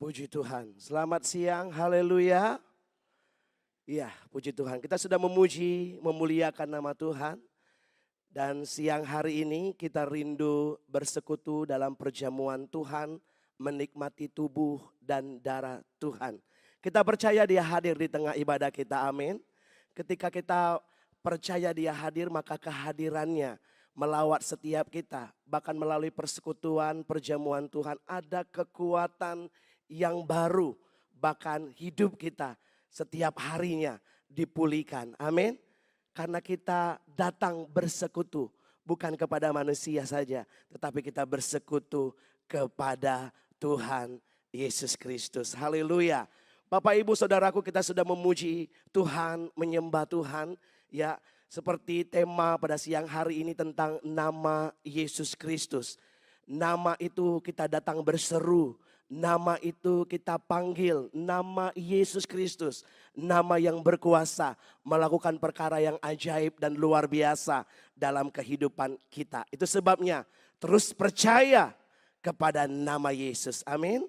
Puji Tuhan. Selamat siang, haleluya. Iya, puji Tuhan. Kita sudah memuji, memuliakan nama Tuhan. Dan siang hari ini kita rindu bersekutu dalam perjamuan Tuhan, menikmati tubuh dan darah Tuhan. Kita percaya Dia hadir di tengah ibadah kita, amin. Ketika kita percaya Dia hadir, maka kehadirannya melawat setiap kita. Bahkan melalui persekutuan, perjamuan Tuhan, ada kekuatan yang baru. Bahkan hidup kita setiap harinya dipulihkan, amin. Karena kita datang bersekutu bukan kepada manusia saja, tetapi kita bersekutu kepada Tuhan Yesus Kristus. Haleluya. Bapak Ibu Saudaraku, kita sudah memuji Tuhan, menyembah Tuhan. Ya, seperti tema pada siang hari ini tentang nama Yesus Kristus. Nama itu kita datang berseru. Nama itu kita panggil, nama Yesus Kristus. Nama yang berkuasa melakukan perkara yang ajaib dan luar biasa dalam kehidupan kita. Itu sebabnya terus percaya kepada nama Yesus. Amin.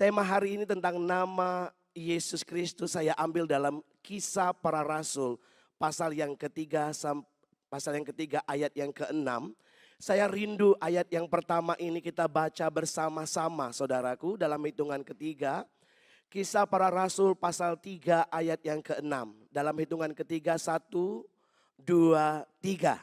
Tema hari ini tentang nama Yesus Kristus saya ambil dalam Kisah Para Rasul pasal yang ketiga ayat yang ke-6. Saya rindu ayat yang pertama ini kita baca bersama-sama saudaraku dalam hitungan ketiga. Kisah Para Rasul pasal 3 ayat yang ke-6. Dalam hitungan ketiga 1, 2, 3.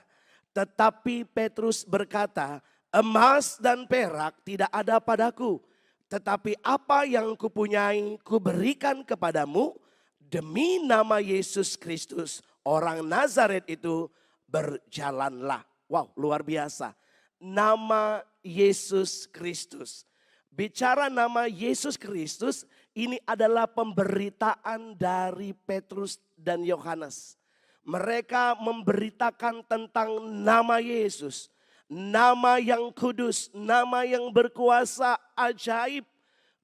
Tetapi Petrus berkata, emas dan perak tidak ada padaku. Tetapi apa yang kupunyai kuberikan kepadamu. Demi nama Yesus Kristus orang Nazaret itu berjalanlah. Wow, luar biasa. Nama Yesus Kristus. Bicara nama Yesus Kristus, ini adalah pemberitaan dari Petrus dan Yohanes. Mereka memberitakan tentang nama Yesus. Nama yang kudus, nama yang berkuasa, ajaib.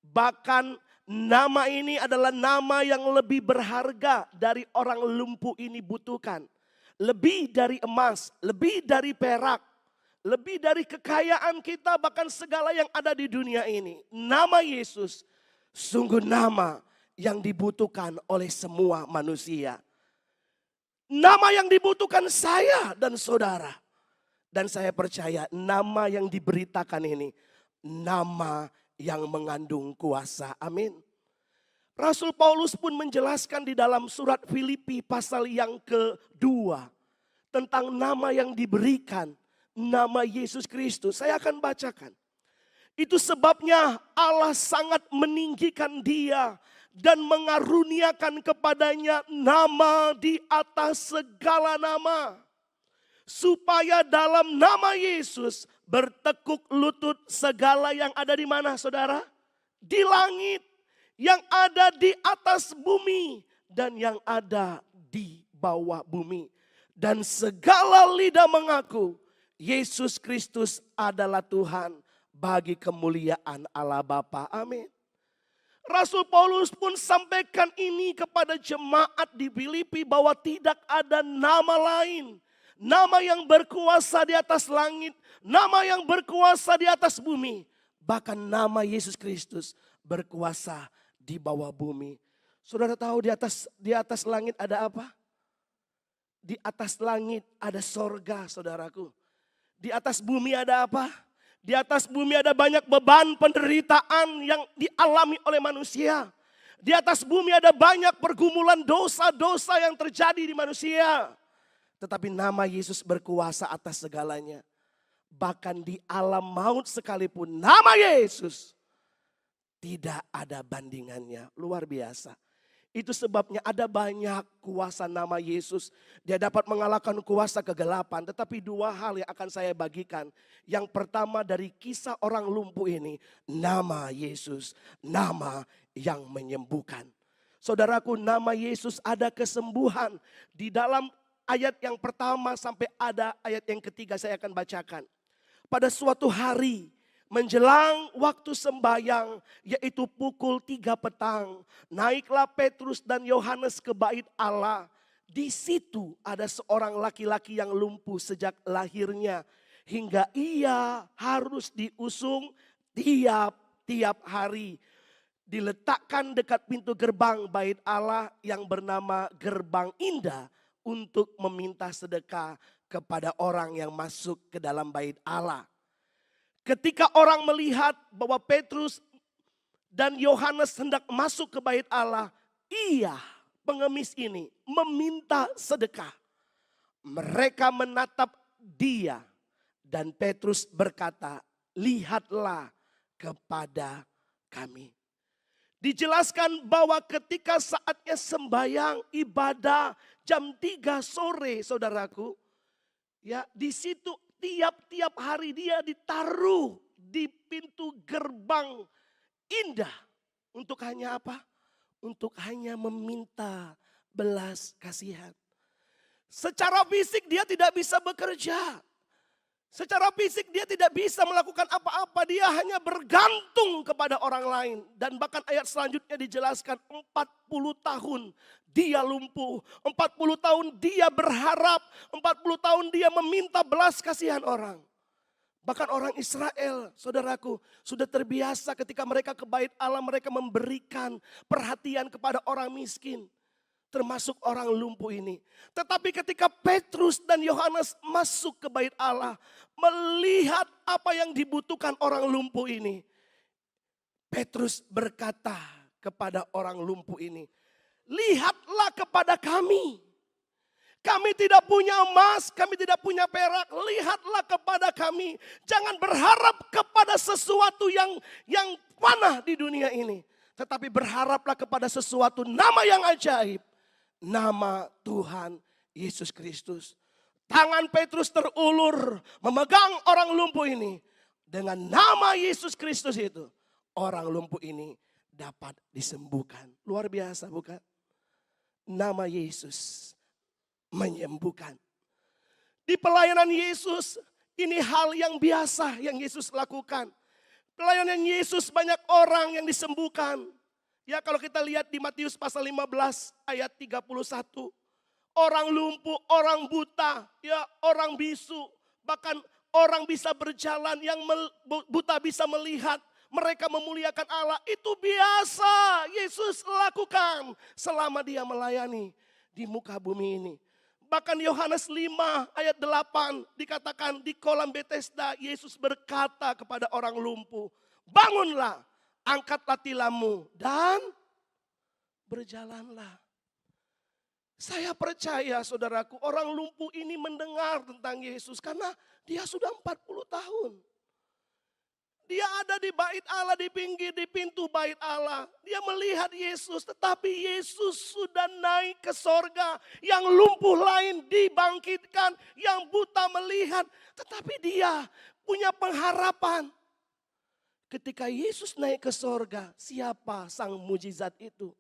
Bahkan nama ini adalah nama yang lebih berharga dari orang lumpuh ini butuhkan. Lebih dari emas, lebih dari perak, lebih dari kekayaan kita, bahkan segala yang ada di dunia ini. Nama Yesus sungguh nama yang dibutuhkan oleh semua manusia. Nama yang dibutuhkan saya dan saudara. Dan saya percaya nama yang diberitakan ini, nama yang mengandung kuasa. Amin. Rasul Paulus pun menjelaskan di dalam surat Filipi pasal yang kedua tentang nama yang diberikan, nama Yesus Kristus. Saya akan bacakan. Itu sebabnya Allah sangat meninggikan Dia dan mengaruniakan kepadanya nama di atas segala nama. Supaya dalam nama Yesus bertekuk lutut segala yang ada di mana saudara? Di langit. Yang ada di atas bumi dan yang ada di bawah bumi. Dan segala lidah mengaku Yesus Kristus adalah Tuhan bagi kemuliaan Allah Bapa. Amin. Rasul Paulus pun sampaikan ini kepada jemaat di Filipi bahwa tidak ada nama lain. Nama yang berkuasa di atas langit, nama yang berkuasa di atas bumi. Bahkan nama Yesus Kristus berkuasa di bawah bumi. Saudara tahu di atas langit ada apa? Di atas langit ada sorga saudaraku. Di atas bumi ada apa? Di atas bumi ada banyak beban penderitaan yang dialami oleh manusia. Di atas bumi ada banyak pergumulan dosa-dosa yang terjadi di manusia. Tetapi nama Yesus berkuasa atas segalanya. Bahkan di alam maut sekalipun nama Yesus tidak ada bandingannya, luar biasa. Itu sebabnya ada banyak kuasa nama Yesus. Dia dapat mengalahkan kuasa kegelapan. Tetapi dua hal yang akan saya bagikan. Yang pertama dari kisah orang lumpuh ini. Nama Yesus, nama yang menyembuhkan. Saudaraku, nama Yesus ada kesembuhan. Di dalam ayat yang pertama sampai ada ayat yang ketiga saya akan bacakan. Pada suatu hari menjelang waktu sembahyang, yaitu pukul 3 petang, naiklah Petrus dan Yohanes ke bait Allah. Di situ ada seorang laki-laki yang lumpuh sejak lahirnya, hingga ia harus diusung tiap-tiap hari. diletakkan dekat pintu gerbang bait Allah yang bernama Gerbang Indah untuk meminta sedekah kepada orang yang masuk ke dalam bait Allah. Ketika orang melihat bahwa Petrus dan Yohanes hendak masuk ke bait Allah, ia, pengemis ini, meminta sedekah. Mereka menatap dia dan Petrus berkata, lihatlah kepada kami. Dijelaskan bahwa ketika saatnya sembahyang ibadah jam 3 sore, saudaraku, ya di situ tiap-tiap hari dia ditaruh di pintu gerbang indah. Untuk hanya apa? Untuk hanya meminta belas kasihan. Secara fisik dia tidak bisa bekerja. Secara fisik dia tidak bisa melakukan apa-apa. Dia hanya bergantung kepada orang lain. Dan bahkan ayat selanjutnya dijelaskan 40 tahun dia lumpuh. 40 tahun dia berharap. 40 tahun dia meminta belas kasihan orang. Bahkan orang Israel, saudaraku, sudah terbiasa ketika mereka ke bait Allah, mereka memberikan perhatian kepada orang miskin. Termasuk orang lumpuh ini. Tetapi ketika Petrus dan Yohanes masuk ke bait Allah, melihat apa yang dibutuhkan orang lumpuh ini, Petrus berkata kepada orang lumpuh ini, lihatlah kepada kami. Kami tidak punya emas, kami tidak punya perak, lihatlah kepada kami. Jangan berharap kepada sesuatu yang panah di dunia ini. Tetapi berharaplah kepada sesuatu nama yang ajaib. Nama Tuhan Yesus Kristus. Tangan Petrus terulur memegang orang lumpuh ini. Dengan nama Yesus Kristus itu, orang lumpuh ini dapat disembuhkan. Luar biasa bukan? Nama Yesus menyembuhkan. Di pelayanan Yesus, ini hal yang biasa yang Yesus lakukan. Pelayanan Yesus banyak orang yang disembuhkan. Ya kalau kita lihat di Matius pasal 15 ayat 31. Orang lumpuh, orang buta, ya orang bisu. Bahkan orang bisa berjalan, yang buta bisa melihat. Mereka memuliakan Allah. Itu biasa Yesus lakukan selama dia melayani di muka bumi ini. Bahkan Yohanes 5 ayat 8 dikatakan di kolam Betesda Yesus berkata kepada orang lumpuh. Bangunlah. Angkatlah tilammu dan berjalanlah. Saya percaya saudaraku, orang lumpuh ini mendengar tentang Yesus karena dia sudah 40 tahun. Dia ada di bait Allah, di pintu bait Allah. Dia melihat Yesus, tetapi Yesus sudah naik ke sorga. Yang lumpuh lain dibangkitkan, yang buta melihat. Tetapi dia punya pengharapan. Ketika Yesus naik ke sorga, siapa sang mujizat itu?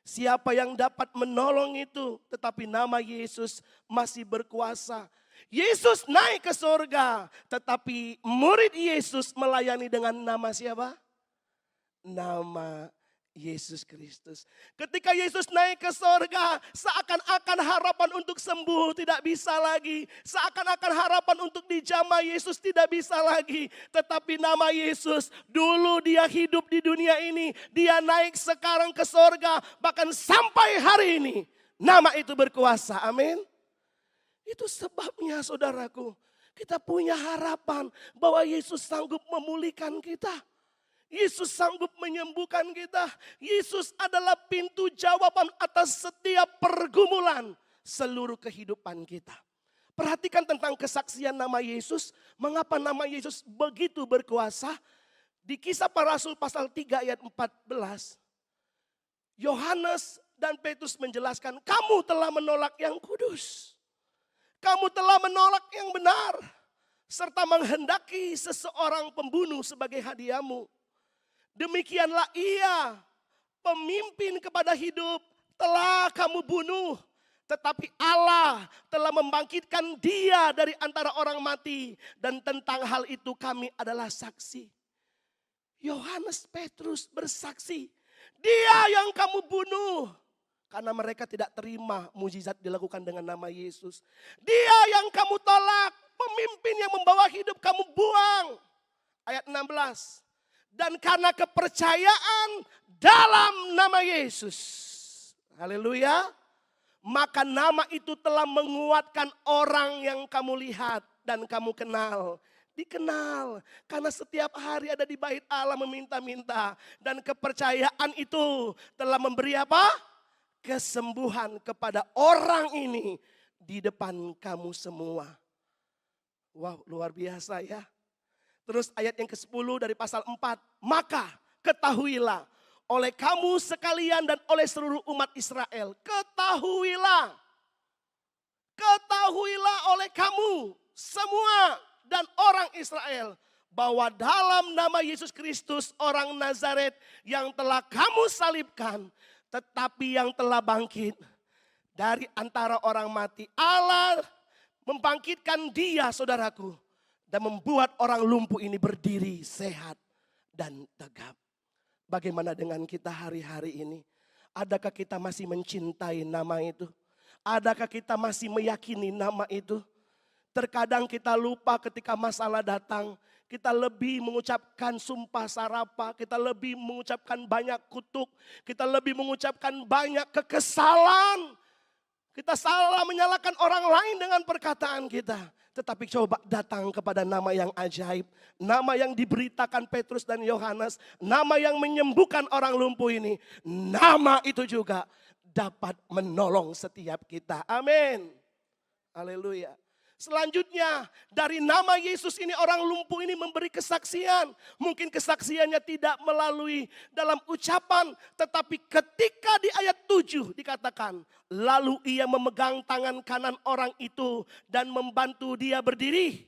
Siapa yang dapat menolong itu? Tetapi nama Yesus masih berkuasa. Yesus naik ke sorga, tetapi murid Yesus melayani dengan nama siapa? Nama Yesus Kristus. Ketika Yesus naik ke sorga, seakan-akan harapan untuk sembuh tidak bisa lagi. Seakan-akan harapan untuk dijamah Yesus tidak bisa lagi. Tetapi nama Yesus, dulu dia hidup di dunia ini. Dia naik sekarang ke sorga. Bahkan sampai hari ini, nama itu berkuasa. Amin. Itu sebabnya saudaraku, kita punya harapan bahwa Yesus sanggup memulihkan kita. Yesus sanggup menyembuhkan kita. Yesus adalah pintu jawaban atas setiap pergumulan seluruh kehidupan kita. Perhatikan tentang kesaksian nama Yesus. Mengapa nama Yesus begitu berkuasa? Di Kisah Para Rasul pasal 3 ayat 14. Yohanes dan Petrus menjelaskan, kamu telah menolak yang kudus. Kamu telah menolak yang benar. Serta menghendaki seseorang pembunuh sebagai hadiahmu. Demikianlah ia, pemimpin kepada hidup, telah kamu bunuh. Tetapi Allah telah membangkitkan dia dari antara orang mati. Dan tentang hal itu kami adalah saksi. Yohanes Petrus bersaksi. Dia yang kamu bunuh. Karena mereka tidak terima mujizat dilakukan dengan nama Yesus. Dia yang kamu tolak. Pemimpin yang membawa hidup kamu buang. Ayat 16. Dan karena kepercayaan dalam nama Yesus. Haleluya. Maka nama itu telah menguatkan orang yang kamu lihat dan kamu kenal. Dikenal karena setiap hari ada di bait Allah meminta-minta. Dan kepercayaan itu telah memberi apa? Kesembuhan kepada orang ini di depan kamu semua. Wow, luar biasa ya. Terus ayat yang ke-10 dari pasal 4. Maka ketahuilah oleh kamu sekalian dan oleh seluruh umat Israel. Ketahuilah. Ketahuilah oleh kamu semua dan orang Israel. Bahwa dalam nama Yesus Kristus orang Nazaret yang telah kamu salibkan. Tetapi yang telah bangkit dari antara orang mati. Allah membangkitkan dia saudaraku. Dan membuat orang lumpuh ini berdiri sehat dan tegap. Bagaimana dengan kita hari-hari ini? Adakah kita masih mencintai nama itu? Adakah kita masih meyakini nama itu? Terkadang kita lupa ketika masalah datang. Kita lebih mengucapkan sumpah sarapa. Kita lebih mengucapkan banyak kutuk. Kita lebih mengucapkan banyak kekesalan. Kita salah menyalahkan orang lain dengan perkataan kita. Tetapi coba datang kepada nama yang ajaib. Nama yang diberitakan Petrus dan Yohanes. Nama yang menyembuhkan orang lumpuh ini. Nama itu juga dapat menolong setiap kita. Amin. Haleluya. Selanjutnya dari nama Yesus ini orang lumpuh ini memberi kesaksian. Mungkin kesaksiannya tidak melalui dalam ucapan. Tetapi ketika di ayat 7 dikatakan. Lalu ia memegang tangan kanan orang itu dan membantu dia berdiri.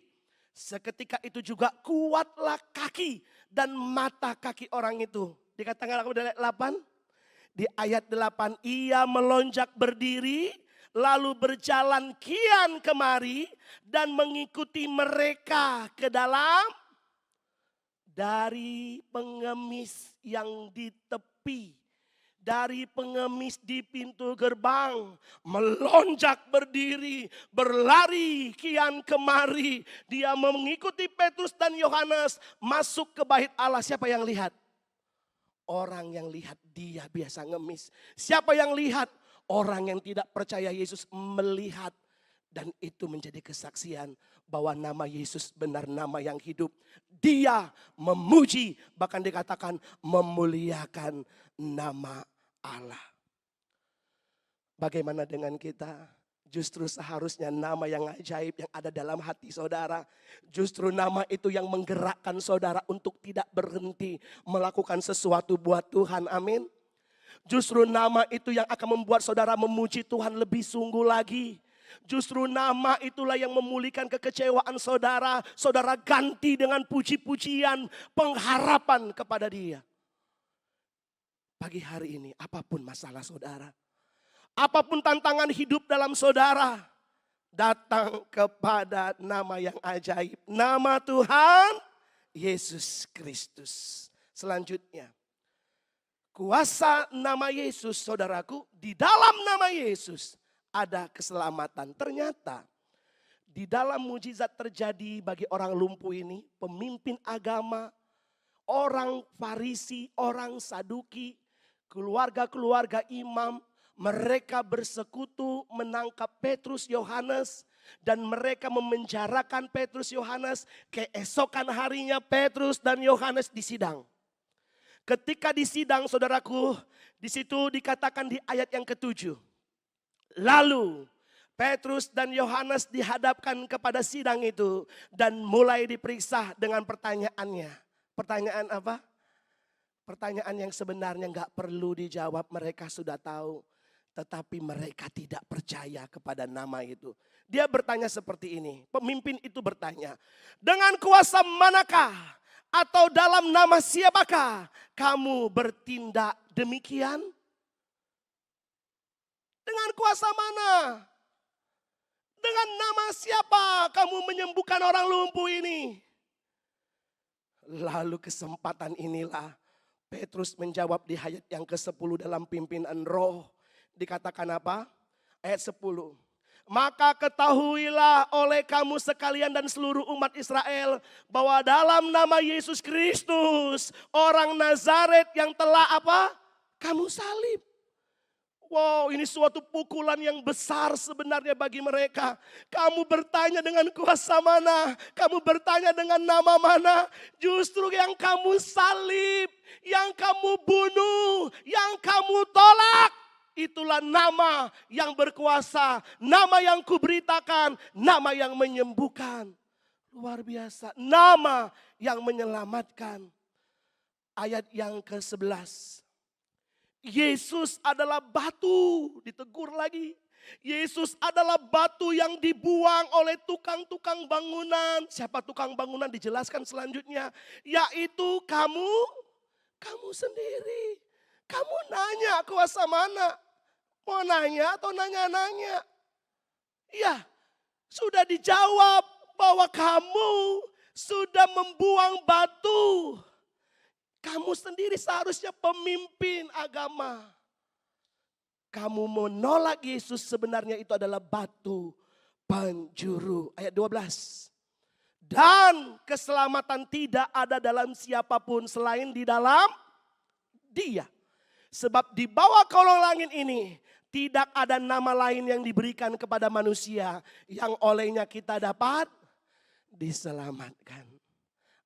Seketika itu juga kuatlah kaki dan mata kaki orang itu. Dikatakan di ayat 8. Di ayat 8 ia melonjak berdiri. Lalu berjalan kian kemari dan mengikuti mereka ke dalam dari pengemis yang di tepi. Dari pengemis di pintu gerbang, melonjak berdiri, berlari kian kemari. Dia mengikuti Petrus dan Yohanes masuk ke bait Allah. Siapa yang lihat? Orang yang lihat dia biasa ngemis. Siapa yang lihat? Orang yang tidak percaya Yesus melihat. Dan itu menjadi kesaksian bahwa nama Yesus benar nama yang hidup. Dia memuji, bahkan dikatakan memuliakan nama Allah. Bagaimana dengan kita? Justru seharusnya nama yang ajaib yang ada dalam hati saudara. Justru nama itu yang menggerakkan saudara untuk tidak berhenti melakukan sesuatu buat Tuhan. Amin. Justru nama itu yang akan membuat saudara memuji Tuhan lebih sungguh lagi. Justru nama itulah yang memulihkan kekecewaan saudara. Saudara ganti dengan puji-pujian, pengharapan kepada Dia. Pagi hari ini apapun masalah saudara. Apapun tantangan hidup dalam saudara. Datang kepada nama yang ajaib. Nama Tuhan Yesus Kristus. Selanjutnya. Kuasa nama Yesus saudaraku, di dalam nama Yesus ada keselamatan. Ternyata di dalam mujizat terjadi bagi orang lumpuh ini, pemimpin agama, orang Farisi, orang Saduki, keluarga-keluarga imam, mereka bersekutu menangkap Petrus Yohanes. Dan mereka memenjarakan Petrus Yohanes. Keesokan harinya Petrus dan Yohanes disidang. Ketika disidang saudaraku, di situ dikatakan di ayat yang ke-7. Lalu Petrus dan Yohanes dihadapkan kepada sidang itu dan mulai diperiksa dengan pertanyaannya. Pertanyaan apa? Pertanyaan yang sebenarnya nggak perlu dijawab, mereka sudah tahu. Tetapi mereka tidak percaya kepada nama itu. Dia bertanya seperti ini, pemimpin itu bertanya, dengan kuasa manakah? Atau dalam nama siapakah kamu bertindak demikian? Dengan kuasa mana? Dengan nama siapa kamu menyembuhkan orang lumpuh ini? Lalu kesempatan inilah Petrus menjawab di ayat yang ke-10 dalam pimpinan roh. Dikatakan apa? Ayat 10. Maka ketahuilah oleh kamu sekalian dan seluruh umat Israel bahwa dalam nama Yesus Kristus, orang Nazaret yang telah apa? Kamu salib. Wow, ini suatu pukulan yang besar sebenarnya bagi mereka. Kamu bertanya dengan kuasa mana? Kamu bertanya dengan nama mana? Justru yang kamu salib, yang kamu bunuh, yang kamu tolak. Itulah nama yang berkuasa, nama yang kuberitakan, nama yang menyembuhkan. Luar biasa, nama yang menyelamatkan. Ayat yang ke-11. Yesus adalah batu, ditegur lagi. Yesus adalah batu yang dibuang oleh tukang-tukang bangunan. Siapa tukang bangunan dijelaskan selanjutnya. Yaitu kamu sendiri. Kamu nanya kuasa mana? Mau nanya atau nanya-nanya? Ya, sudah dijawab bahwa kamu sudah membuang batu. Kamu sendiri seharusnya pemimpin agama. Kamu menolak Yesus sebenarnya itu adalah batu penjuru. Ayat 12. Dan keselamatan tidak ada dalam siapapun selain di dalam Dia. Sebab di bawah kolong langit ini tidak ada nama lain yang diberikan kepada manusia yang olehnya kita dapat diselamatkan.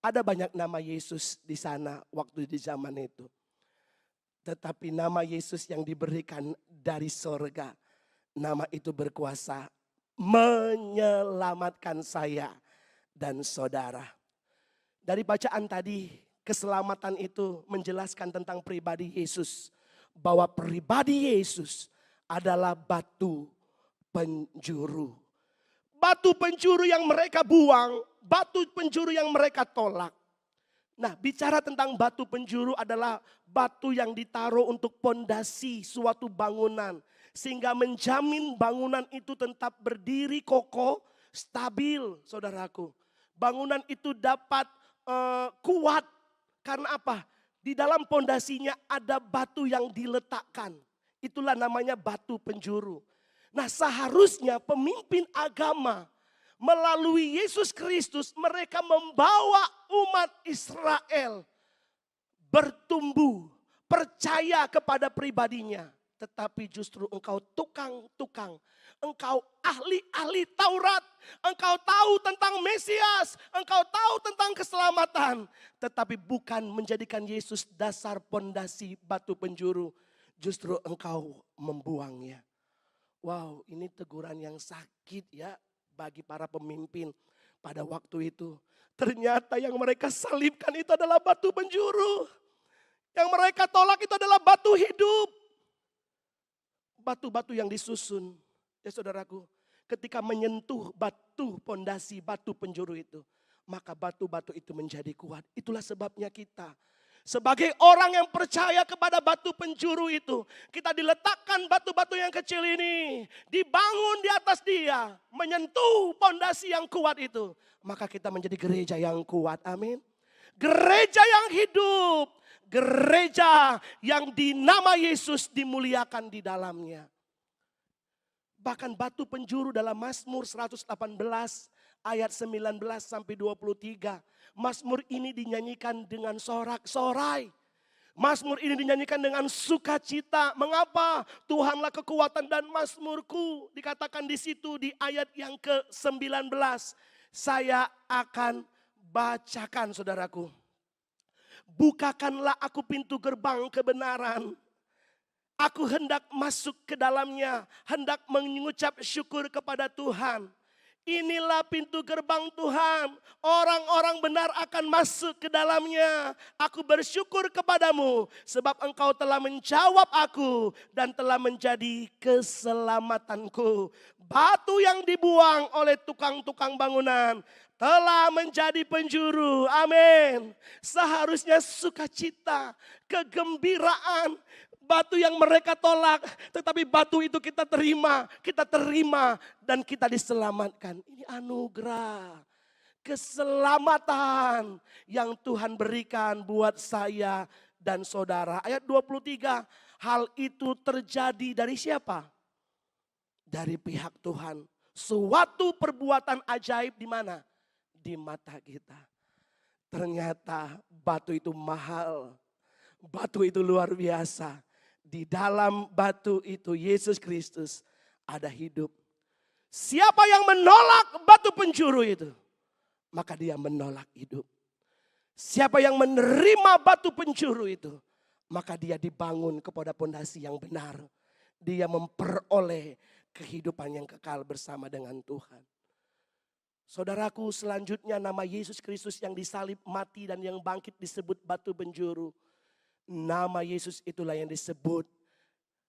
Ada banyak nama Yesus di sana waktu di zaman itu. Tetapi nama Yesus yang diberikan dari sorga, nama itu berkuasa menyelamatkan saya dan saudara. Dari bacaan tadi, keselamatan itu menjelaskan tentang pribadi Yesus. Bahwa pribadi Yesus adalah batu penjuru. Batu penjuru yang mereka buang, batu penjuru yang mereka tolak. Nah, bicara tentang batu penjuru adalah batu yang ditaruh untuk pondasi suatu bangunan. Sehingga menjamin bangunan itu tetap berdiri kokoh, stabil, saudaraku. Bangunan itu dapat kuat. Karena apa? Di dalam pondasinya ada batu yang diletakkan. Itulah namanya batu penjuru. Nah, seharusnya pemimpin agama melalui Yesus Kristus mereka membawa umat Israel bertumbuh, percaya kepada pribadinya. Tetapi justru engkau tukang-tukang, engkau ahli-ahli Taurat, engkau tahu tentang Mesias, engkau tahu tentang keselamatan. Tetapi bukan menjadikan Yesus dasar pondasi batu penjuru, justru engkau membuangnya. Wow, ini teguran yang sakit ya bagi para pemimpin pada waktu itu. Ternyata yang mereka salibkan itu adalah batu penjuru. Yang mereka tolak itu adalah batu hidup. Batu-batu yang disusun. Ya saudaraku, ketika menyentuh batu pondasi, batu penjuru itu, maka batu-batu itu menjadi kuat. Itulah sebabnya kita sebagai orang yang percaya kepada batu penjuru itu, kita diletakkan batu-batu yang kecil ini, dibangun di atas dia, menyentuh pondasi yang kuat itu. Maka kita menjadi gereja yang kuat, amin. Gereja yang hidup, gereja yang di nama Yesus dimuliakan di dalamnya. Bahkan batu penjuru dalam Mazmur 118 ayat 19 sampai 23. Mazmur ini dinyanyikan dengan sorak-sorai. Mazmur ini dinyanyikan dengan sukacita. Mengapa? Tuhanlah kekuatan dan mazmurku. Dikatakan di situ di ayat yang ke-19. Saya akan bacakan saudaraku. Bukakanlah aku pintu gerbang kebenaran. Aku hendak masuk ke dalamnya, hendak mengucap syukur kepada Tuhan. Inilah pintu gerbang Tuhan, orang-orang benar akan masuk ke dalamnya. Aku bersyukur kepadamu, sebab engkau telah menjawab aku dan telah menjadi keselamatanku. Batu yang dibuang oleh tukang-tukang bangunan telah menjadi penjuru, amin. Seharusnya sukacita, kegembiraan. Batu yang mereka tolak, tetapi batu itu kita terima dan kita diselamatkan. Ini anugerah, keselamatan yang Tuhan berikan buat saya dan saudara. Ayat 23, hal itu terjadi dari siapa? Dari pihak Tuhan. Suatu perbuatan ajaib di mana? Di mata kita. Ternyata batu itu mahal. Batu itu luar biasa. Di dalam batu itu Yesus Kristus ada hidup. Siapa yang menolak batu penjuru itu, maka dia menolak hidup. Siapa yang menerima batu penjuru itu, maka dia dibangun kepada pondasi yang benar. Dia memperoleh kehidupan yang kekal bersama dengan Tuhan. Saudaraku, selanjutnya nama Yesus Kristus yang disalib, mati dan yang bangkit disebut batu penjuru. Nama Yesus itulah yang disebut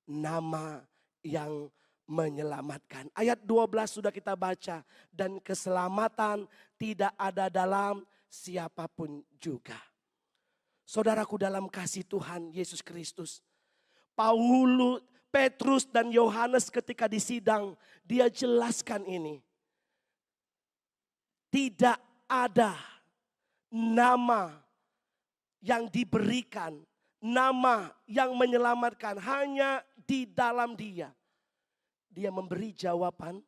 nama yang menyelamatkan. Ayat 12 sudah kita baca. Dan keselamatan tidak ada dalam siapapun juga. Saudaraku, dalam kasih Tuhan Yesus Kristus, Paulus, Petrus dan Yohanes ketika disidang, dia jelaskan ini. Tidak ada nama yang diberikan, nama yang menyelamatkan hanya di dalam Dia. Dia memberi jawaban,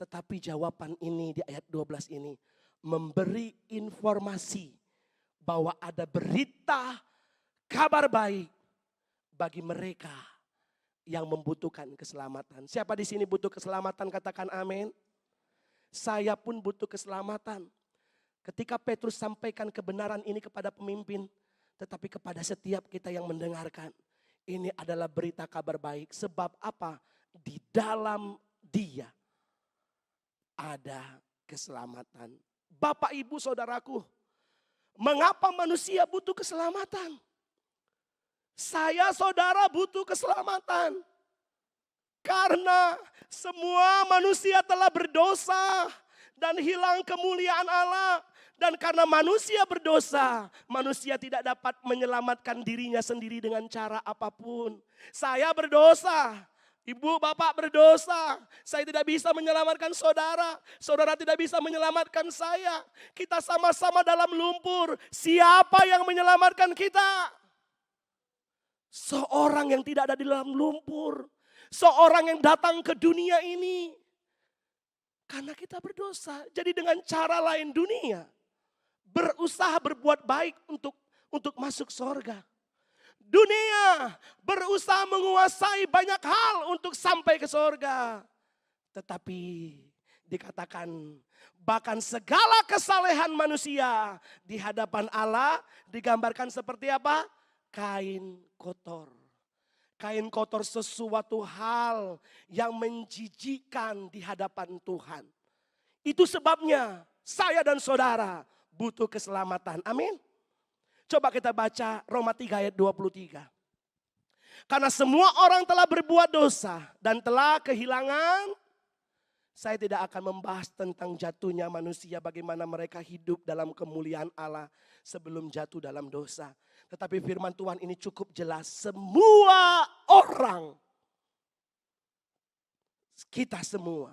tetapi jawaban ini di ayat 12 ini memberi informasi bahwa ada berita kabar baik bagi mereka yang membutuhkan keselamatan. Siapa di sini butuh keselamatan? Katakan amin. Saya pun butuh keselamatan. Ketika Petrus sampaikan kebenaran ini kepada pemimpin, tetapi kepada setiap kita yang mendengarkan, ini adalah berita kabar baik. Sebab apa? Di dalam Dia ada keselamatan. Bapak, Ibu, Saudaraku, mengapa manusia butuh keselamatan? Saya, saudara, butuh keselamatan. Karena semua manusia telah berdosa dan hilang kemuliaan Allah. Dan karena manusia berdosa, manusia tidak dapat menyelamatkan dirinya sendiri dengan cara apapun. Saya berdosa, ibu bapak berdosa. Saya tidak bisa menyelamatkan saudara. Saudara tidak bisa menyelamatkan saya. Kita sama-sama dalam lumpur. Siapa yang menyelamatkan kita? Seorang yang tidak ada di dalam lumpur. Seorang yang datang ke dunia ini karena kita berdosa. Jadi dengan cara lain dunia berusaha berbuat baik untuk masuk sorga. Dunia berusaha menguasai banyak hal untuk sampai ke sorga. Tetapi dikatakan bahkan segala kesalehan manusia di hadapan Allah digambarkan seperti apa? Kain kotor. Kain kotor sesuatu hal yang menjijikkan di hadapan Tuhan. Itu sebabnya saya dan saudara butuh keselamatan. Amin. Coba kita baca Roma 3 ayat 23. Karena semua orang telah berbuat dosa dan telah kehilangan. Saya tidak akan membahas tentang jatuhnya manusia, bagaimana mereka hidup dalam kemuliaan Allah sebelum jatuh dalam dosa. Tetapi firman Tuhan ini cukup jelas. Semua orang, kita semua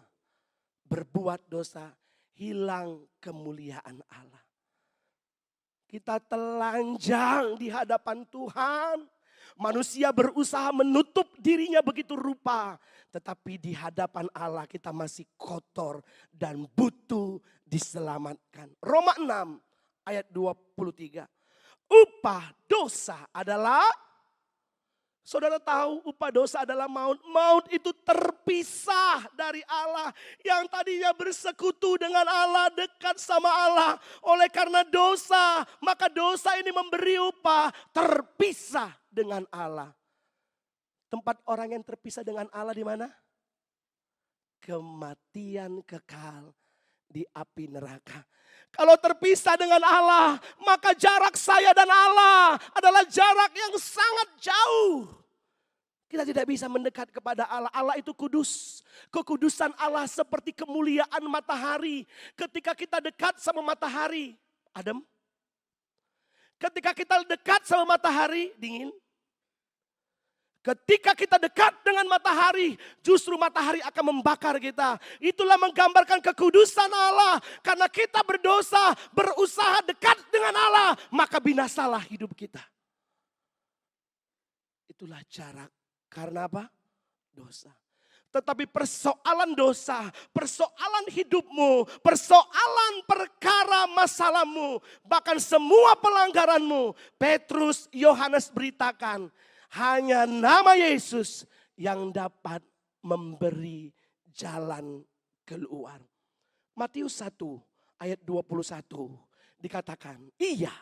berbuat dosa, hilang kemuliaan Allah. Kita telanjang di hadapan Tuhan. Manusia berusaha menutup dirinya begitu rupa. Tetapi di hadapan Allah kita masih kotor dan butuh diselamatkan. Roma 6 ayat 23. Upah dosa adalah, saudara tahu upah dosa adalah maut. Maut itu terpisah dari Allah. Yang tadinya bersekutu dengan Allah, dekat sama Allah. Oleh karena dosa, maka dosa ini memberi upah terpisah dengan Allah. Tempat orang yang terpisah dengan Allah di mana? Kematian kekal di api neraka. Kalau terpisah dengan Allah, maka jarak saya dan Allah adalah jarak yang sangat jauh. Kita tidak bisa mendekat kepada Allah. Allah itu kudus. Kekudusan Allah seperti kemuliaan matahari. Ketika kita dekat sama matahari, adem. Ketika kita dekat sama matahari, dingin. Ketika kita dekat dengan matahari, justru matahari akan membakar kita. Itulah menggambarkan kekudusan Allah. Karena kita berdosa, berusaha dekat dengan Allah, maka binasalah hidup kita. Itulah jarak. Karena apa? Dosa. Tetapi persoalan dosa, persoalan hidupmu, persoalan perkara masalahmu, bahkan semua pelanggaranmu, Petrus, Yohanes beritakan, hanya nama Yesus yang dapat memberi jalan keluar. Matius 1 ayat 21 dikatakan, ia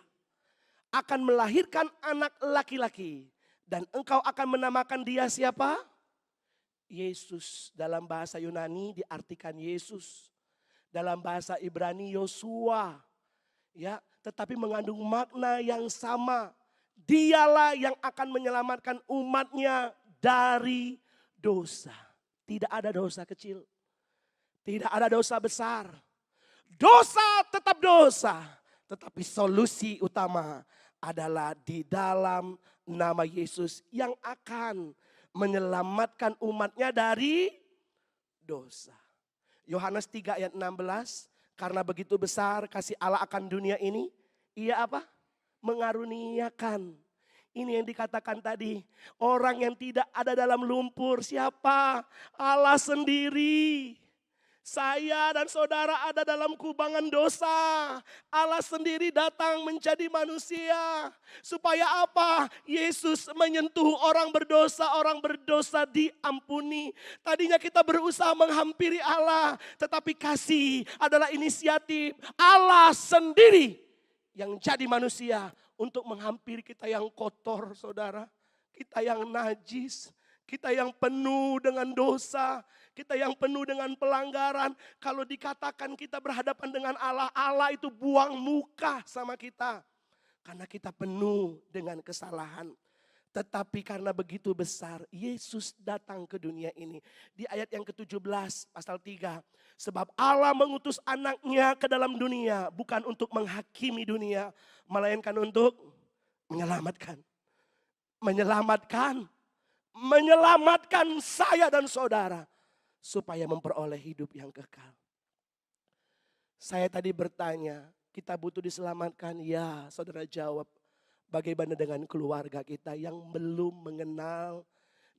akan melahirkan anak laki-laki dan engkau akan menamakan dia siapa? Yesus. Dalam bahasa Yunani diartikan Yesus. Dalam bahasa Ibrani Yosua. Ya, tetapi mengandung makna yang sama. Dialah yang akan menyelamatkan umatnya dari dosa. Tidak ada dosa kecil. Tidak ada dosa besar. Dosa tetap dosa. Tetapi solusi utama adalah di dalam nama Yesus yang akan menyelamatkan umatnya dari dosa. Yohanes 3 ayat 16. Karena begitu besar kasih Allah akan dunia ini. Ia apa? Mengaruniakan. Ini yang dikatakan tadi. Orang yang tidak ada dalam lumpur. Siapa? Allah sendiri. Saya dan saudara ada dalam kubangan dosa. Allah sendiri datang menjadi manusia. Supaya apa? Yesus menyentuh orang berdosa diampuni. Tadinya kita berusaha menghampiri Allah. Tetapi kasih adalah inisiatif Allah sendiri yang jadi manusia untuk menghampiri kita yang kotor, saudara. Kita yang najis. Kita yang penuh dengan dosa, kita yang penuh dengan pelanggaran. Kalau dikatakan kita berhadapan dengan Allah, Allah itu buang muka sama kita. Karena kita penuh dengan kesalahan. Tetapi karena begitu besar, Yesus datang ke dunia ini. Di ayat yang ke-17 pasal 3. Sebab Allah mengutus anaknya ke dalam dunia, bukan untuk menghakimi dunia, melainkan untuk menyelamatkan. Menyelamatkan saya dan saudara supaya memperoleh hidup yang kekal. Saya tadi bertanya, kita butuh diselamatkan? Ya, saudara jawab. Bagaimana dengan keluarga kita yang belum mengenal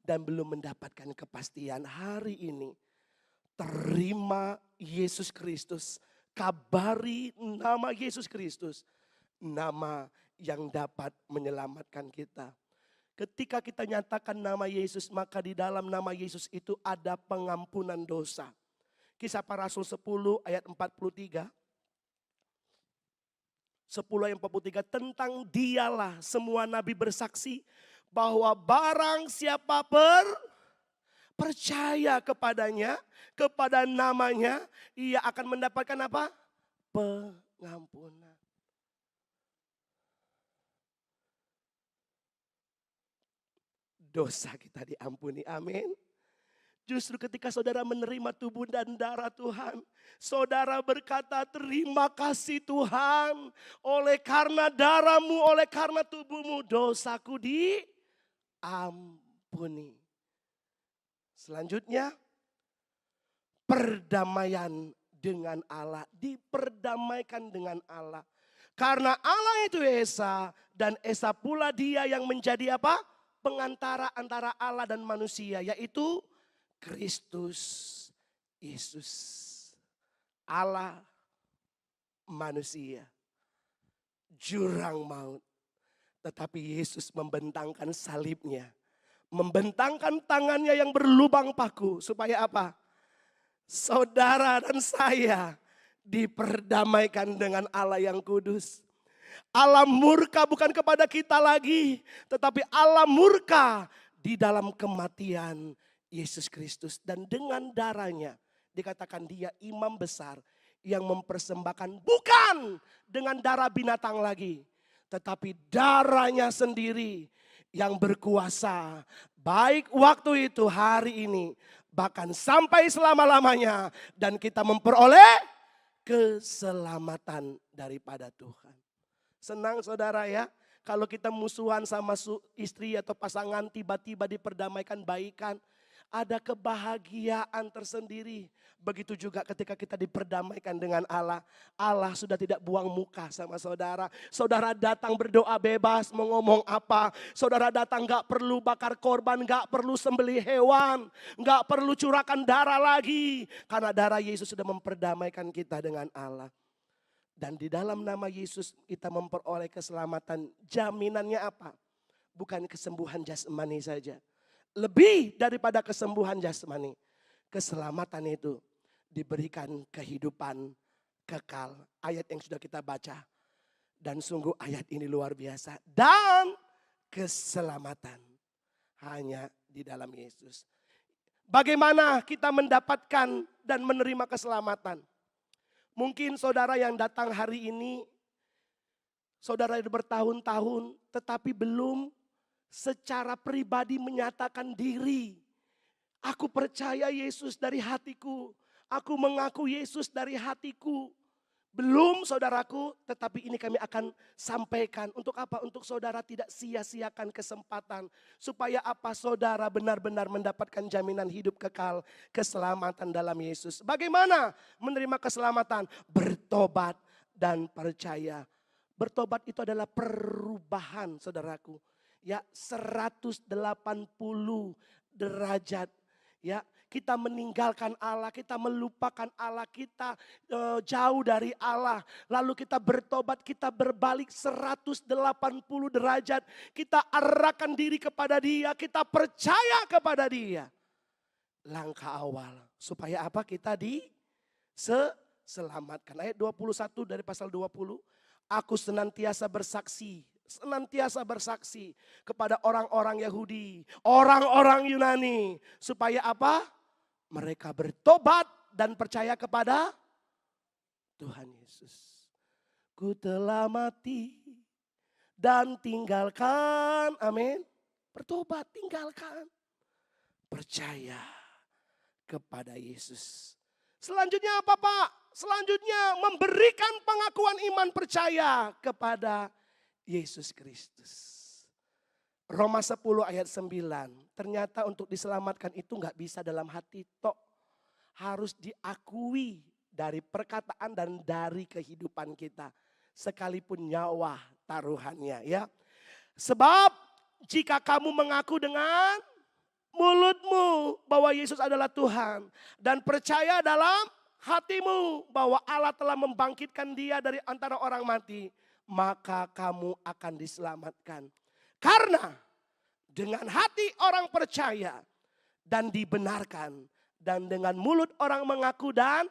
dan belum mendapatkan kepastian? Hari ini terima Yesus Kristus, kabari nama Yesus Kristus, nama yang dapat menyelamatkan kita. Ketika kita nyatakan nama Yesus, maka di dalam nama Yesus itu ada pengampunan dosa. Kisah Para Rasul 10 ayat 43. 10 ayat 43, tentang dialah semua nabi bersaksi bahwa barang siapa percaya kepadanya, kepada namanya, ia akan mendapatkan apa? Pengampunan. Dosa kita diampuni, amin. Justru ketika saudara menerima tubuh dan darah Tuhan, saudara berkata terima kasih Tuhan. Oleh karena darahmu, oleh karena tubuhmu, dosaku diampuni. Selanjutnya, perdamaian dengan Allah, diperdamaikan dengan Allah. Karena Allah itu Esa, dan Esa pula dia yang menjadi apa? Pengantara antara Allah dan manusia, yaitu Kristus Yesus. Allah manusia, jurang maut. Tetapi Yesus membentangkan salibnya, membentangkan tangannya yang berlubang paku. Supaya apa? Saudara dan saya diperdamaikan dengan Allah yang kudus. Allah murka bukan kepada kita lagi, tetapi Allah murka di dalam kematian Yesus Kristus. Dan dengan darahnya dikatakan dia imam besar yang mempersembahkan bukan dengan darah binatang lagi, tetapi darahnya sendiri yang berkuasa. Baik waktu itu, hari ini, bahkan sampai selama-lamanya. Dan kita memperoleh keselamatan daripada Tuhan. Senang saudara ya, kalau kita musuhan sama istri atau pasangan tiba-tiba diperdamaikan baikan. ada kebahagiaan tersendiri. Begitu juga ketika kita diperdamaikan dengan Allah. Allah sudah tidak buang muka sama saudara. Saudara datang berdoa bebas, mau ngomong apa. Saudara datang gak perlu bakar korban, gak perlu sembelih hewan. Gak perlu curahkan darah lagi. Karena darah Yesus sudah memperdamaikan kita dengan Allah. Dan di dalam nama Yesus kita memperoleh keselamatan. Jaminannya apa? Bukan kesembuhan jasmani saja. Lebih daripada kesembuhan jasmani. Keselamatan itu diberikan kehidupan kekal. Ayat yang sudah kita baca. Dan sungguh ayat ini luar biasa. Dan keselamatan hanya di dalam Yesus. Bagaimana kita mendapatkan dan menerima keselamatan? Mungkin saudara yang datang hari ini, saudara yang bertahun-tahun tetapi belum secara pribadi menyatakan diri. Aku percaya Yesus dari hatiku. Aku mengaku Yesus dari hatiku. Belum saudaraku, tetapi ini kami akan sampaikan. Untuk apa? Untuk saudara tidak sia-siakan kesempatan. Supaya apa? Saudara benar-benar mendapatkan jaminan hidup kekal, keselamatan dalam Yesus. Bagaimana menerima keselamatan? Bertobat dan percaya. Bertobat itu adalah perubahan saudaraku. Ya, 180 derajat. Ya, kita meninggalkan Allah, kita melupakan Allah, kita jauh dari Allah. Lalu kita bertobat, kita berbalik 180 derajat. Kita arahkan diri kepada Dia, kita percaya kepada Dia. Langkah awal, supaya apa? Kita diselamatkan. Ayat 21 dari pasal 20. Aku senantiasa bersaksi kepada orang-orang Yahudi, orang-orang Yunani. Supaya apa? Mereka bertobat dan percaya kepada Tuhan Yesus. Ku telah mati dan tinggalkan, amin. Bertobat, tinggalkan. Percaya kepada Yesus. Selanjutnya apa Pak? Selanjutnya memberikan pengakuan iman percaya kepada Yesus Kristus. Roma 10 ayat 9. Ternyata untuk diselamatkan itu gak bisa dalam hati tok. Harus diakui dari perkataan dan dari kehidupan kita. Sekalipun nyawa taruhannya ya. Sebab jika kamu mengaku dengan mulutmu bahwa Yesus adalah Tuhan. Dan percaya dalam hatimu bahwa Allah telah membangkitkan Dia dari antara orang mati. Maka kamu akan diselamatkan. Karena dengan hati orang percaya dan dibenarkan. Dan dengan mulut orang mengaku dan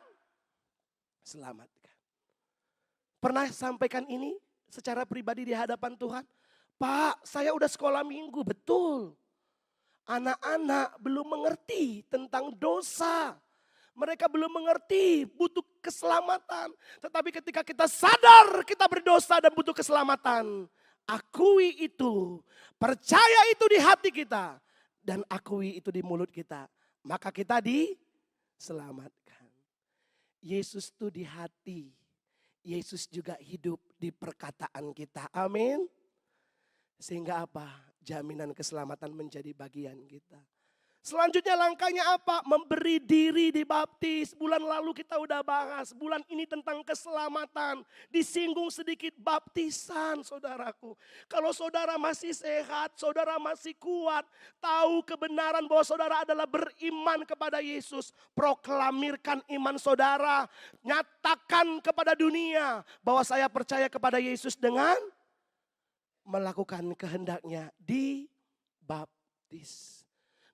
selamatkan. Pernah sampaikan ini secara pribadi di hadapan Tuhan? Pak, saya udah sekolah minggu, betul. Anak-anak belum mengerti tentang dosa. Mereka belum mengerti butuh keselamatan. Tetapi ketika kita sadar kita berdosa dan butuh keselamatan. Akui itu. Percaya itu di hati kita. Dan akui itu di mulut kita. Maka kita diselamatkan. Yesus itu di hati. Yesus juga hidup di perkataan kita. Amin. Sehingga apa? Jaminan keselamatan menjadi bagian kita. Selanjutnya langkahnya apa? Memberi diri dibaptis. Bulan lalu kita udah bahas. Bulan ini tentang keselamatan. Disinggung sedikit baptisan saudaraku. Kalau saudara masih sehat, saudara masih kuat. Tahu kebenaran bahwa saudara adalah beriman kepada Yesus. Proklamirkan iman saudara. Nyatakan kepada dunia bahwa saya percaya kepada Yesus dengan melakukan kehendaknya. Dibaptis.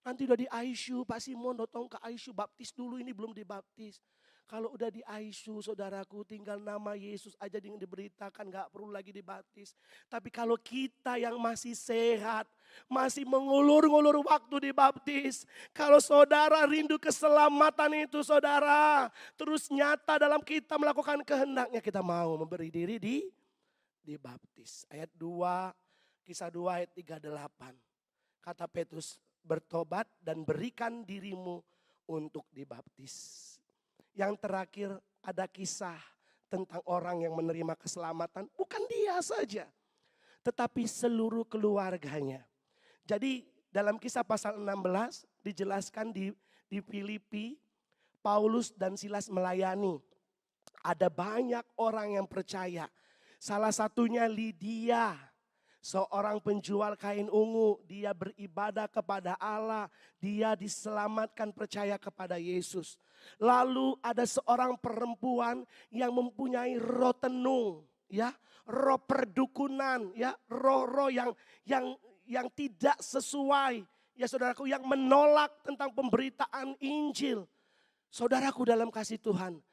Nanti udah di ICU, Pak Simon datang ke ICU, baptis dulu, ini belum dibaptis. Kalau udah di ICU saudaraku, tinggal nama Yesus aja yang diberitakan, gak perlu lagi dibaptis. Tapi kalau kita yang masih sehat, masih mengulur-ngulur waktu dibaptis. Kalau saudara rindu keselamatan itu saudara, terus nyata dalam kita melakukan kehendaknya, kita mau memberi diri dibaptis. Ayat 2, kisah 2 ayat 38. Kata Petrus, bertobat dan berikan dirimu untuk dibaptis. Yang terakhir ada kisah tentang orang yang menerima keselamatan. Bukan dia saja, tetapi seluruh keluarganya. Jadi Dalam Kisah pasal 16 dijelaskan di Filipi, Paulus dan Silas melayani. Ada banyak orang yang percaya. Salah satunya Lydia, seorang penjual kain ungu. Dia beribadah kepada Allah, dia diselamatkan percaya kepada Yesus. Lalu ada seorang perempuan yang mempunyai roh tenung, ya, roh perdukunan, ya, roh-roh yang tidak sesuai, ya saudaraku, yang menolak tentang pemberitaan Injil. Saudaraku dalam kasih Tuhan,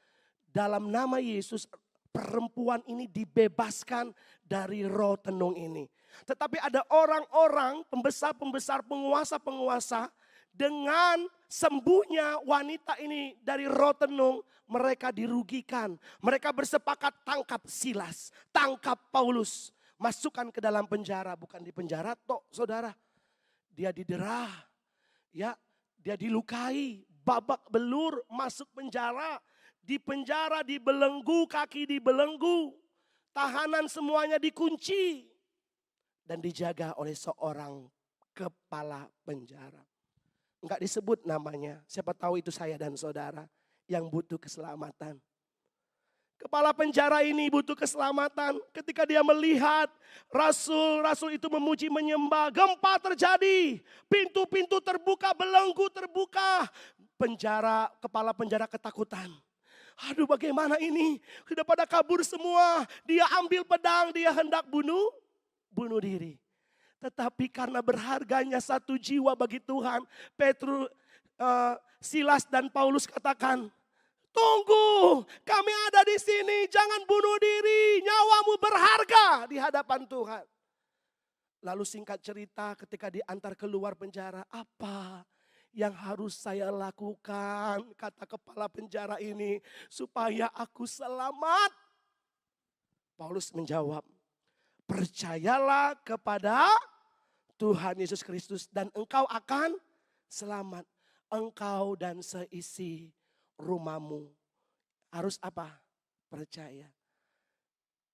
dalam nama Yesus perempuan ini dibebaskan dari roh tenung ini. Tetapi ada orang-orang, pembesar-pembesar, penguasa-penguasa, dengan sembuhnya wanita ini dari roh tenung, mereka dirugikan. Mereka bersepakat tangkap Silas, tangkap Paulus, masukkan ke dalam penjara. Bukan di penjara tok, saudara. Dia diderah, ya, dia dilukai, babak belur, masuk penjara. Di penjara dibelenggu, kaki dibelenggu, tahanan semuanya dikunci dan dijaga oleh seorang kepala penjara. Enggak disebut namanya, siapa tahu itu saya dan saudara yang butuh keselamatan. Kepala penjara ini butuh keselamatan. Ketika dia melihat rasul-rasul itu memuji menyembah, gempa terjadi, pintu-pintu terbuka, belenggu terbuka. Kepala penjara ketakutan. Aduh, bagaimana ini? Sudah pada kabur semua. Dia ambil pedang, dia hendak bunuh diri. Tetapi karena berharganya satu jiwa bagi Tuhan, Silas dan Paulus katakan, tunggu, kami ada di sini, jangan bunuh diri, nyawamu berharga di hadapan Tuhan. Lalu singkat cerita, ketika diantar keluar penjara, apa yang harus saya lakukan, kata kepala penjara ini, supaya aku selamat? Paulus menjawab, percayalah kepada Tuhan Yesus Kristus dan engkau akan selamat. Engkau dan seisi rumahmu. Harus apa? Percaya.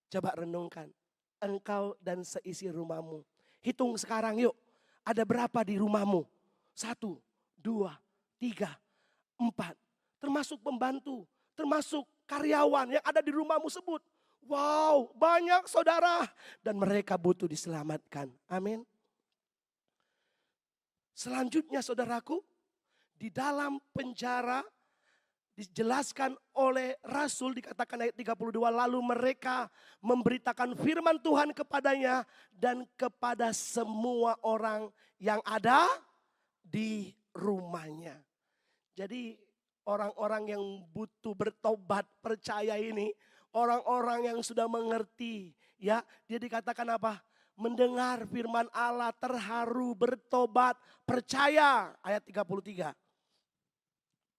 Coba renungkan. Engkau dan seisi rumahmu. Hitung sekarang yuk. Ada berapa di rumahmu? 1, 2, 3, 4. Termasuk pembantu. Termasuk karyawan yang ada di rumahmu sebut. Wow, banyak saudara. Dan mereka butuh diselamatkan. Amin. Selanjutnya saudaraku, di dalam penjara dijelaskan oleh Rasul, dikatakan ayat 32, lalu mereka memberitakan firman Tuhan kepadanya dan kepada semua orang yang ada di rumahnya. Jadi orang-orang yang butuh bertobat percaya ini, orang-orang yang sudah mengerti, ya, dia dikatakan apa? Mendengar firman Allah, terharu, bertobat, percaya. Ayat 33.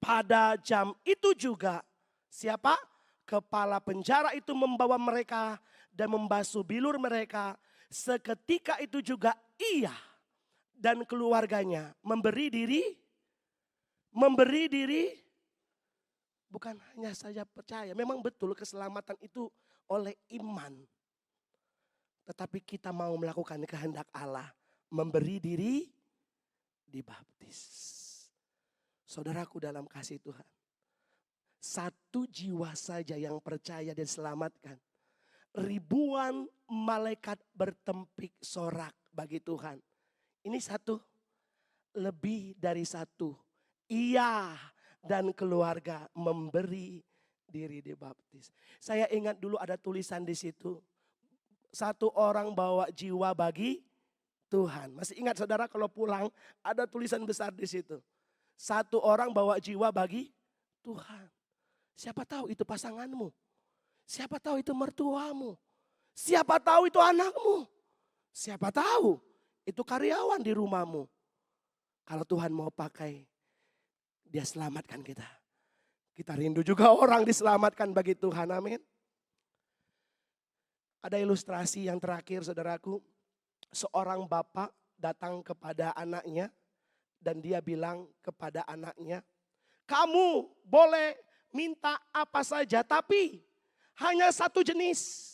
Pada jam itu juga, siapa? Kepala penjara itu membawa mereka dan membasuh bilur mereka. Seketika itu juga ia dan keluarganya memberi diri, bukan hanya saja percaya. Memang betul keselamatan itu oleh iman. Tetapi kita mau melakukan kehendak Allah, memberi diri dibaptis. Saudaraku dalam kasih Tuhan, satu jiwa saja yang percaya dan selamatkan, ribuan malaikat bertempik sorak bagi Tuhan. Ini satu, lebih dari satu. Ia dan keluarga memberi diri dibaptis. Saya ingat dulu ada tulisan di situ. Satu orang bawa jiwa bagi Tuhan. Masih ingat saudara kalau pulang ada tulisan besar di situ. Satu orang bawa jiwa bagi Tuhan. Siapa tahu itu pasanganmu. Siapa tahu itu mertuamu. Siapa tahu itu anakmu. Siapa tahu itu karyawan di rumahmu. Kalau Tuhan mau pakai, dia selamatkan kita. Kita rindu juga orang diselamatkan bagi Tuhan, amin. Ada ilustrasi yang terakhir saudaraku. Seorang bapak datang kepada anaknya dan dia bilang kepada anaknya, kamu boleh minta apa saja tapi hanya satu jenis.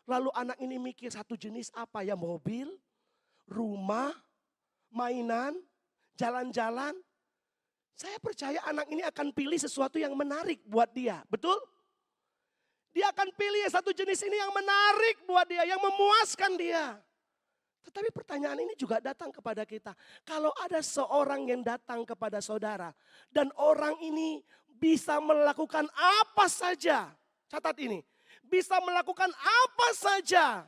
Lalu anak ini mikir, satu jenis apa ya? Mobil, rumah, mainan, jalan-jalan. Saya percaya anak ini akan pilih sesuatu yang menarik buat dia, betul? Dia akan pilih satu jenis ini yang menarik buat dia, yang memuaskan dia. Tetapi pertanyaan ini juga datang kepada kita. Kalau ada seorang yang datang kepada saudara dan orang ini bisa melakukan apa saja, catat ini, bisa melakukan apa saja.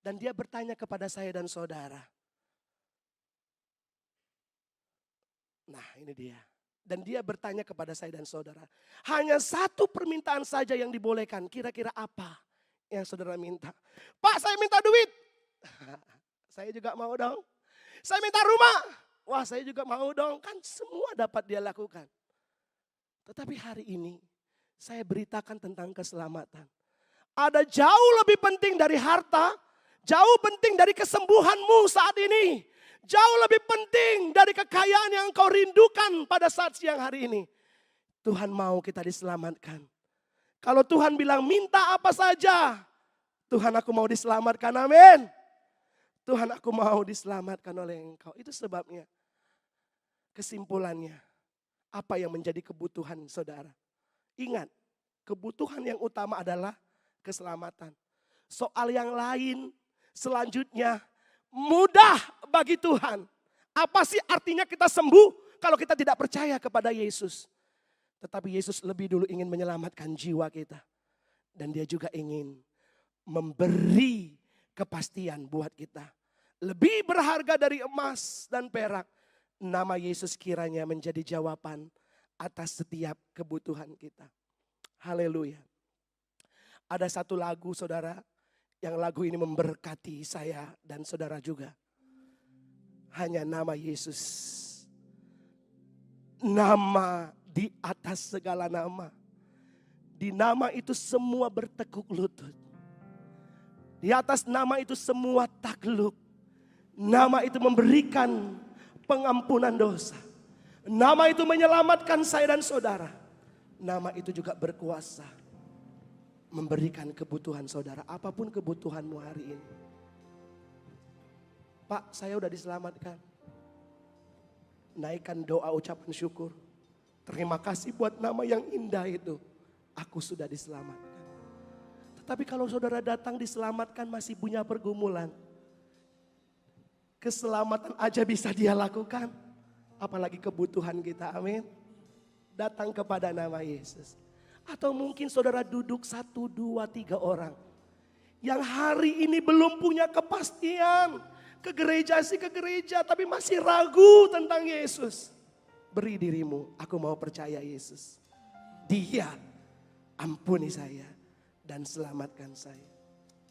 Dan dia bertanya kepada saya dan saudara. Nah ini dia. Dan dia bertanya kepada saya dan saudara. Hanya satu permintaan saja yang dibolehkan. Kira-kira apa yang saudara minta? Pak, saya minta duit. Saya juga mau dong. Saya minta rumah. Wah, saya juga mau dong. Kan semua dapat dia lakukan. Tetapi hari ini saya beritakan tentang keselamatan. Ada jauh lebih penting dari harta. Jauh penting dari kesembuhanmu saat ini. Jauh lebih penting dari kekayaan yang kau rindukan pada saat siang hari ini. Tuhan mau kita diselamatkan. Kalau Tuhan bilang minta apa saja. Tuhan, aku mau diselamatkan, amin. Tuhan, aku mau diselamatkan oleh Engkau. Itu sebabnya. Kesimpulannya. Apa yang menjadi kebutuhan saudara? Ingat, kebutuhan yang utama adalah keselamatan. Soal yang lain selanjutnya mudah bagi Tuhan. Apa sih artinya kita sembuh kalau kita tidak percaya kepada Yesus? Tetapi Yesus lebih dulu ingin menyelamatkan jiwa kita. Dan dia juga ingin memberi kepastian buat kita. Lebih berharga dari emas dan perak. Nama Yesus kiranya menjadi jawaban atas setiap kebutuhan kita. Haleluya. Ada satu lagu saudara, yang lagu ini memberkati saya dan saudara juga. Hanya nama Yesus. Nama di atas segala nama. Di nama itu semua bertekuk lutut. Di atas nama itu semua takluk. Nama itu memberikan pengampunan dosa. Nama itu menyelamatkan saya dan saudara. Nama itu juga berkuasa memberikan kebutuhan saudara. Apapun kebutuhanmu hari ini. Pak, saya udah diselamatkan. Naikkan doa ucapan syukur. Terima kasih buat nama yang indah itu. Aku sudah diselamatkan. Tetapi kalau saudara datang diselamatkan masih punya pergumulan. Keselamatan aja bisa dia lakukan. Apalagi kebutuhan kita, amin. Datang kepada nama Yesus. Atau mungkin saudara duduk 1, 2, 3 orang. Yang hari ini belum punya kepastian. Ke gereja sih ke gereja tapi masih ragu tentang Yesus. Beri dirimu, aku mau percaya Yesus. Dia ampuni saya dan selamatkan saya.